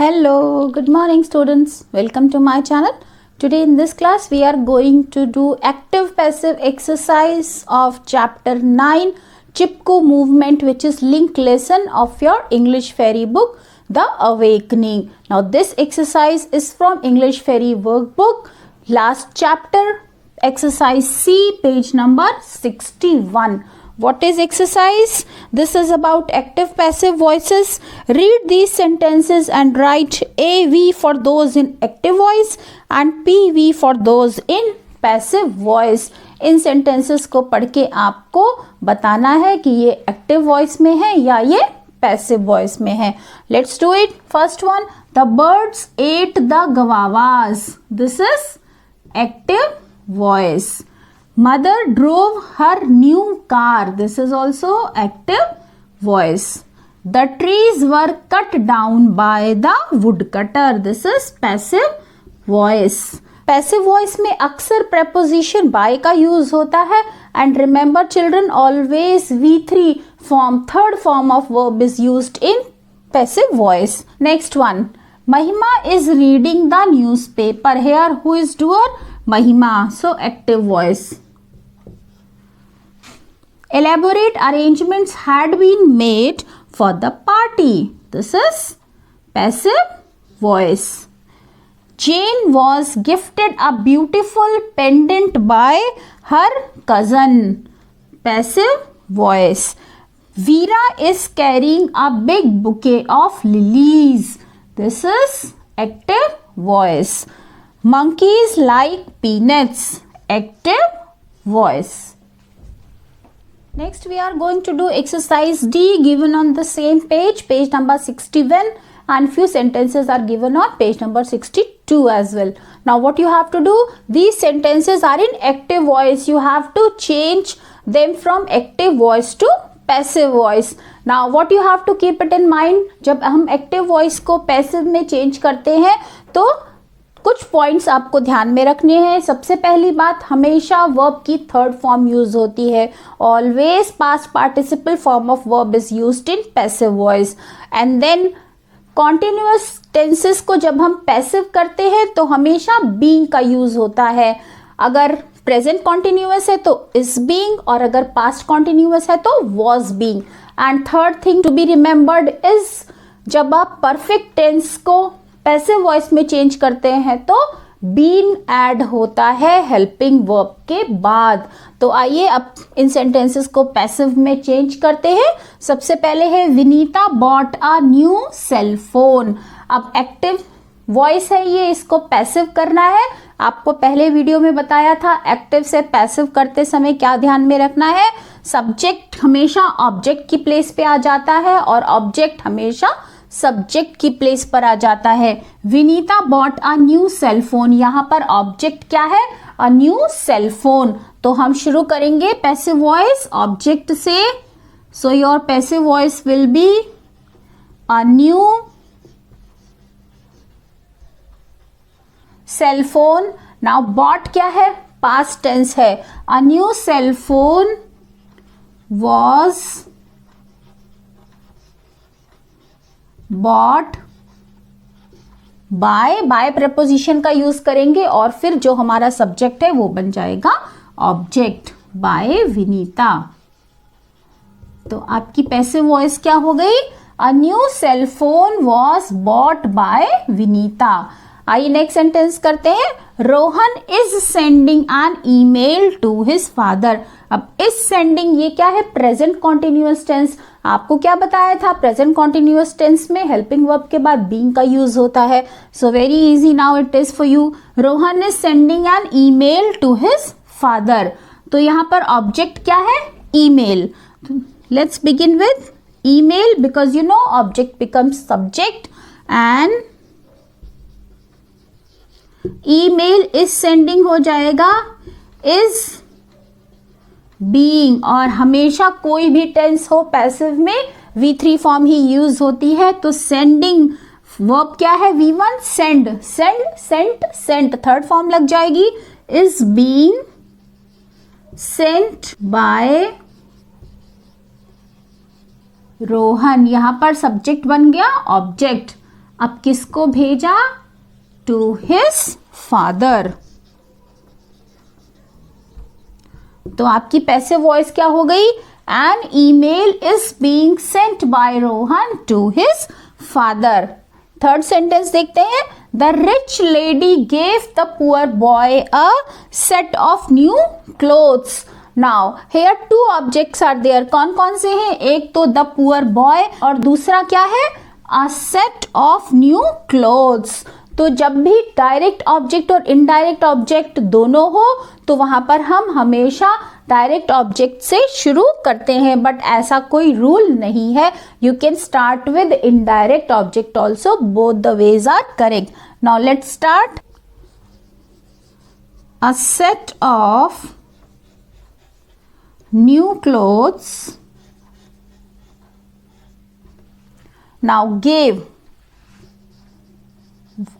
Hello, good morning students. Welcome to my channel. Today in this class we are going to do active passive exercise of chapter 9 Chipko movement, which is linked lesson of your English Fairy book The Awakening. Now this exercise is from English Fairy workbook, last chapter, exercise C, page number 61. What is exercise? This is about active passive voices. Read these sentences and write AV for those in active voice and PV for those in passive voice. In sentences को पढ़ के आपको बताना है कि ये active voice में है या ये passive voice में है. Let's do it. First one, the birds ate the guavas. This is active voice. Mother drove her new car. This is also active voice. The trees were cut down by the woodcutter. This is passive voice. Passive voice में अक्सर preposition by का use होता है. And remember children, always V3 form, third form of verb is used in passive voice. Next one, Mahima is reading the newspaper. Here who is doer? Mahima. So active voice. Elaborate arrangements had been made for the party. This is passive voice. Jane was gifted a beautiful pendant by her cousin. Passive voice. Veera is carrying a big bouquet of lilies. This is active voice. Monkeys like peanuts. Active voice. Next we are going to do exercise D given on the same page, page number 61, and few sentences are given on page number 62 as well. Now what you have to do, these sentences are in active voice. You have to change them from active voice to passive voice. Now what you have to keep it in mind, जब हम active voice को passive में change करते हैं तो कुछ points आपको ध्यान में रखने हैं. सबसे पहली बात, हमेशा वर्ब की थर्ड फॉर्म यूज होती है. Always past participle form of verb is used in passive voice. And then continuous tenses को जब हम पैसिव करते हैं तो हमेशा बीइंग का यूज होता है. अगर प्रेजेंट कॉन्टिन्यूअस है तो इज बीइंग, और अगर पास्ट कॉन्टिन्यूअस है तो was being. And third thing to be remembered is, जब आप परफेक्ट टेंस को पैसिव वॉइस में चेंज करते हैं तो बीन ऐड होता है हेल्पिंग वर्ब के बाद. तो आइए अब इन सेंटेंसेस को पैसिव में चेंज करते हैं. सबसे पहले है Vinita bought a new cell phone. अब एक्टिव वॉइस है ये, इसको पैसिव करना है. आपको पहले वीडियो में बताया था एक्टिव से पैसिव करते समय क्या ध्यान में रखना है. सब्जेक्ट हमेशा ऑब्जेक्ट की प्लेस पे आ जाता है और ऑब्जेक्ट हमेशा सब्जेक्ट की प्लेस पर आ जाता है. Vinita bought a new cell phone, यहाँ पर ऑब्जेक्ट क्या है? A new cell phone. तो हम शुरू करेंगे पैसिव वॉइस ऑब्जेक्ट से. So your passive voice will be a new cell phone. Now bought क्या है? पास्ट टेंस है. A new cell phone was bought by preposition का यूज करेंगे और फिर जो हमारा सब्जेक्ट है वो बन जाएगा ऑब्जेक्ट. बाय विनीता. तो आपकी पैसिव वॉइस क्या हो गई? A new cell phone was bought by Vinita. आइए नेक्स्ट सेंटेंस करते हैं. Rohan is sending an email to his father. अब इस सेंडिंग, ये क्या है? Present continuous tense. आपको क्या बताया था? प्रेजेंट कॉन्टिन्यूअस टेंस में हेल्पिंग वर्ब के बाद बीइंग का यूज होता है. So very easy now it is for you. Rohan is sending an email to his father. तो यहाँ पर ऑब्जेक्ट क्या है? Email. Let's begin with email because you know object becomes subject and email is sending हो जाएगा is being. और हमेशा कोई भी टेंस हो पैसिव में V3 फॉर्म ही यूज होती है. तो सेंडिंग वर्ब क्या है? V1 send, send, sent, sent, third form लग जाएगी is being sent by Rohan. यहां पर सब्जेक्ट बन गया ऑब्जेक्ट. अब किसको भेजा? To his father. तो आपकी पैसिव वॉइस क्या हो गई? An email is being sent by Rohan to his father. Third sentence देखते हैं। The rich lady gave the poor boy a set of new clothes. Now here two objects are there. कौन कौन से हैं? एक तो द पुअर बॉय और दूसरा क्या है? अ सेट ऑफ न्यू क्लोथ्स। तो जब भी डायरेक्ट ऑब्जेक्ट और इनडायरेक्ट ऑब्जेक्ट दोनों हो तो वहां पर हम हमेशा डायरेक्ट ऑब्जेक्ट से शुरू करते हैं, बट ऐसा कोई रूल नहीं है। You can start with indirect object also, both the ways are correct. Now let's start. A set of new clothes. Now gave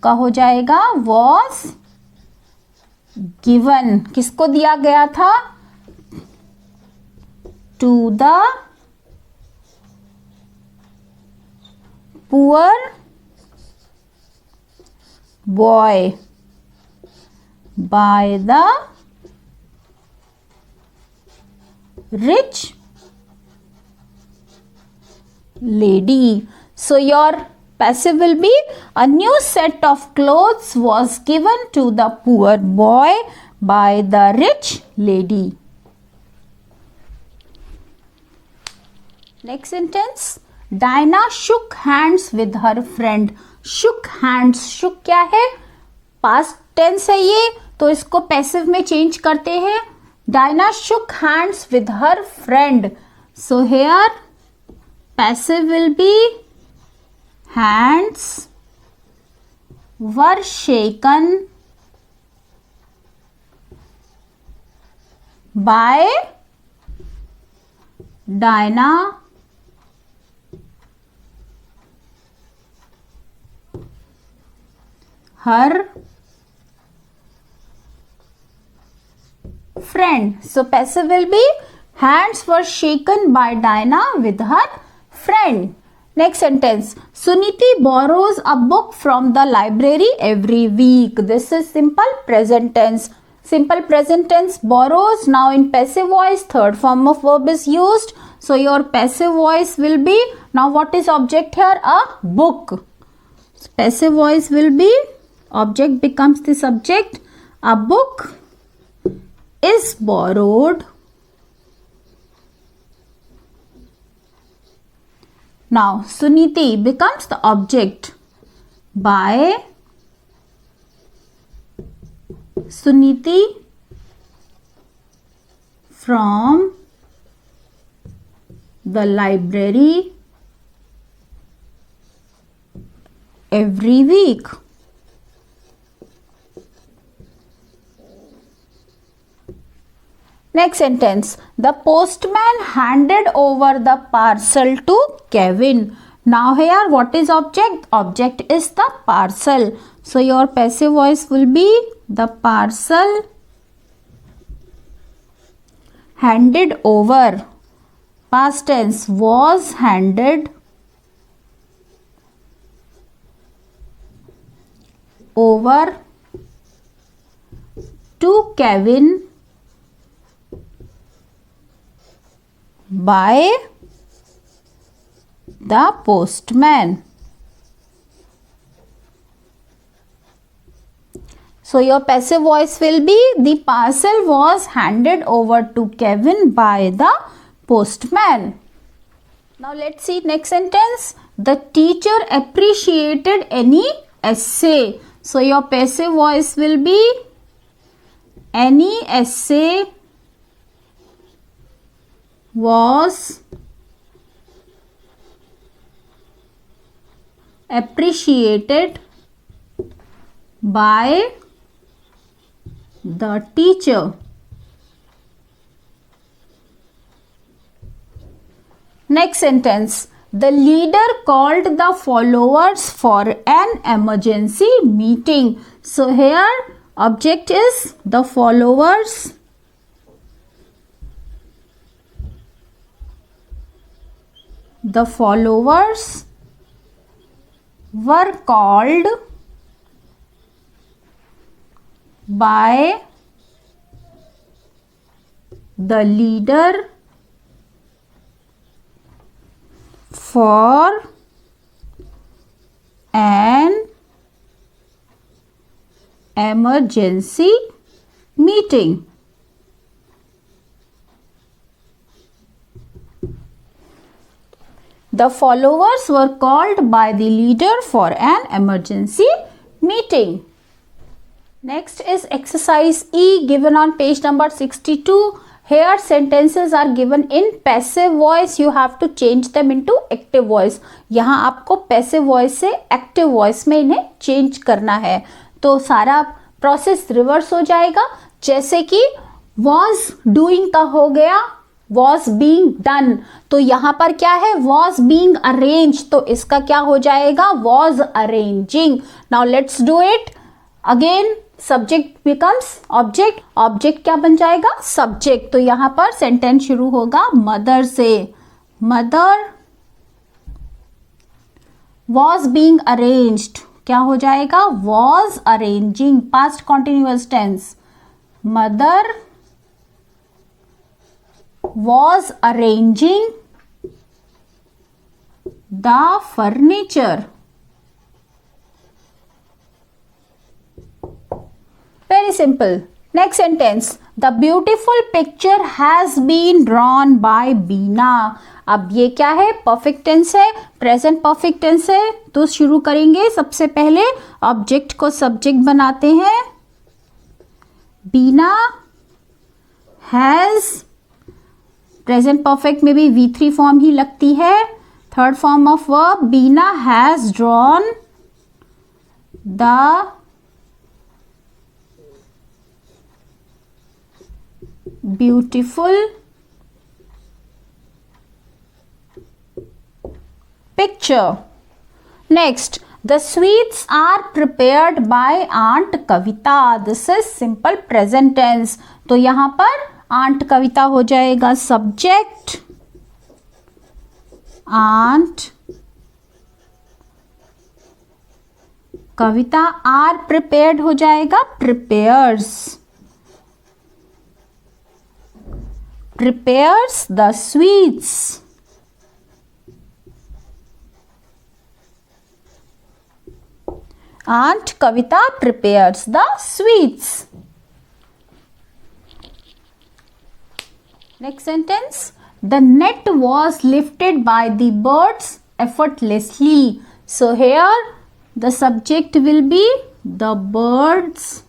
का हो जाएगा was given। किसको दिया गया था? to the poor boy by the rich lady. So your passive will be a new set of clothes was given to the poor boy by the rich lady. Next sentence. Dinah shook hands with her friend. Shook hands. Shook क्या है? Past tense है ये, तो इसको passive में change करते हैं। Dinah shook hands with her friend. So here passive will be hands were shaken by Dinah her friend. So passive will be hands were shaken by Dinah with her friend. Next sentence. Suniti borrows a book from the library every week. This is simple present tense. Simple present tense borrows. Now in passive voice, third form of verb is used. So your passive voice will be, now what is object here? A book. Passive voice will be, object becomes the subject. A book is borrowed. Now Suniti becomes the object by Suniti from the library every week. Next sentence. The postman handed over the parcel to Kevin. Now here what is object? Object is the parcel. So your passive voice will be the parcel handed over. Past tense was handed over to Kevin by the postman. So your passive voice will be the parcel was handed over to Kevin by the postman. Now let's see next sentence. The teacher appreciated any essay. So your passive voice will be any essay was appreciated by the teacher. Next sentence. The leader called the followers for an emergency meeting. So here object is the followers. The followers were called by the leader for an emergency meeting. The followers were called by the leader for an emergency meeting. Next is exercise E given on page number 62. Here sentences are given in passive voice. You have to change them into active voice. यहाँ आपको passive voice से active voice में इन्हें change करना है. तो सारा process reverse हो जाएगा. जैसे कि was doing का हो गया was being done, तो यहाँ पर क्या है was being arranged, तो इसका क्या हो जाएगा was arranging. Now let's do it again. Subject becomes object, object क्या बन जाएगा सब्जेक्ट. तो यहां पर सेंटेंस शुरू होगा मदर से. मदर वॉज बीइंग अरेंज्ड, क्या हो जाएगा was arranging, past continuous tense. Mother was arranging the furniture. Very simple. Next sentence. The beautiful picture has been drawn by Beena. अब ये क्या है परफेक्ट टेंस है, प्रेजेंट परफेक्ट टेंस है. तो शुरू करेंगे सबसे पहले ऑब्जेक्ट को सब्जेक्ट बनाते हैं. बीना हैज, प्रेजेंट परफेक्ट में भी V3 फॉर्म ही लगती है. Third form of verb Bina has drawn the beautiful picture. Next, the sweets are prepared by Aunt Kavita. This is simple present tense. तो यहाँ पर Aunt Kavita हो जाएगा subject. Aunt Kavita are prepared हो जाएगा prepares. Prepares the sweets. Aunt Kavita prepares the sweets. Next sentence. The net was lifted by the birds effortlessly. So here the subject will be the birds.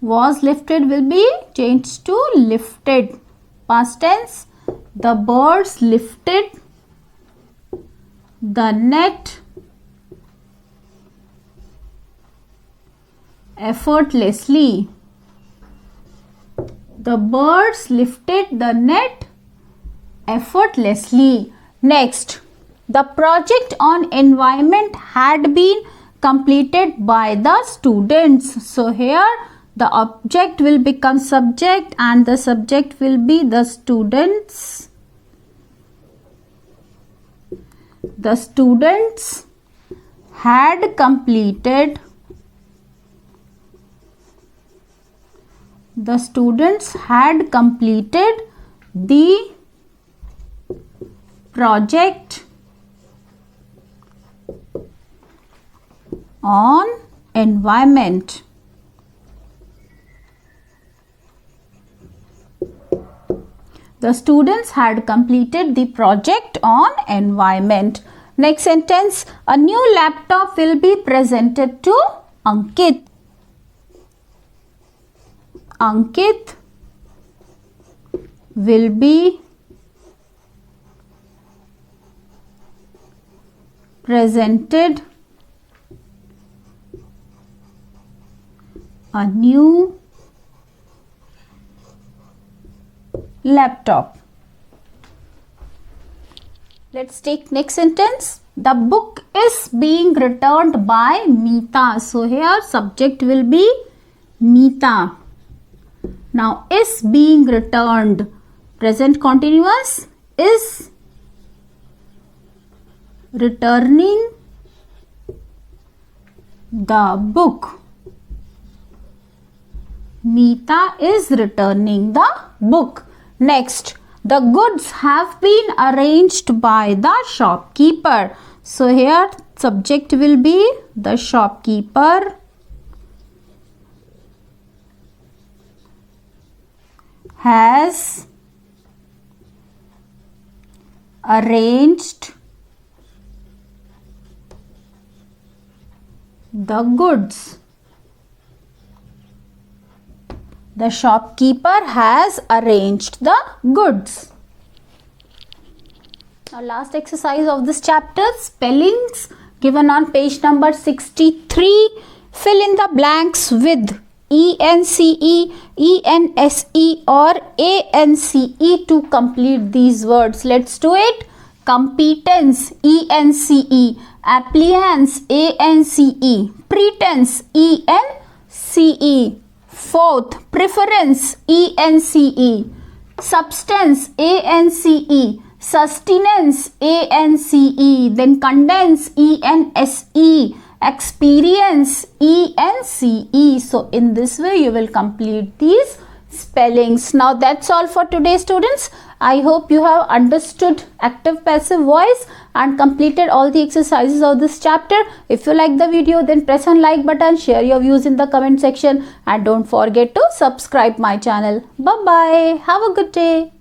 Was lifted will be changed to lifted. Past tense. The birds lifted the net effortlessly. The birds lifted the net effortlessly. Next, the project on environment had been completed by the students. So here the object will become subject and the subject will be the students. The students had completed. The students had completed the project on environment. The students had completed the project on environment. Next sentence. A new laptop will be presented to Ankit. Ankit will be presented a new laptop. Let's take next sentence. The book is being returned by Meeta. So here subject will be Meeta. Now is being returned. Present continuous is returning the book. Meeta is returning the book. Next, the goods have been arranged by the shopkeeper. So here subject will be the shopkeeper. Has arranged the goods. The shopkeeper has arranged the goods. Now last exercise of this chapter, spellings given on page number 63. Fill in the blanks with ENCE, ENSE or ANCE to complete these words. Let's do it. Competence, ENCE. Appliance, ANCE. Pretense, ENCE. Fourth, preference, ENCE. Substance, ANCE. Sustenance, ANCE. Then condense, ENSE. Experience, ENCE. So in this way you will complete these spellings. Now that's all for today, students. I hope you have understood active passive voice and completed all the exercises of this chapter. If you like the video, then press on like button, share your views in the comment section and don't forget to subscribe my channel. Bye bye. Have a good day.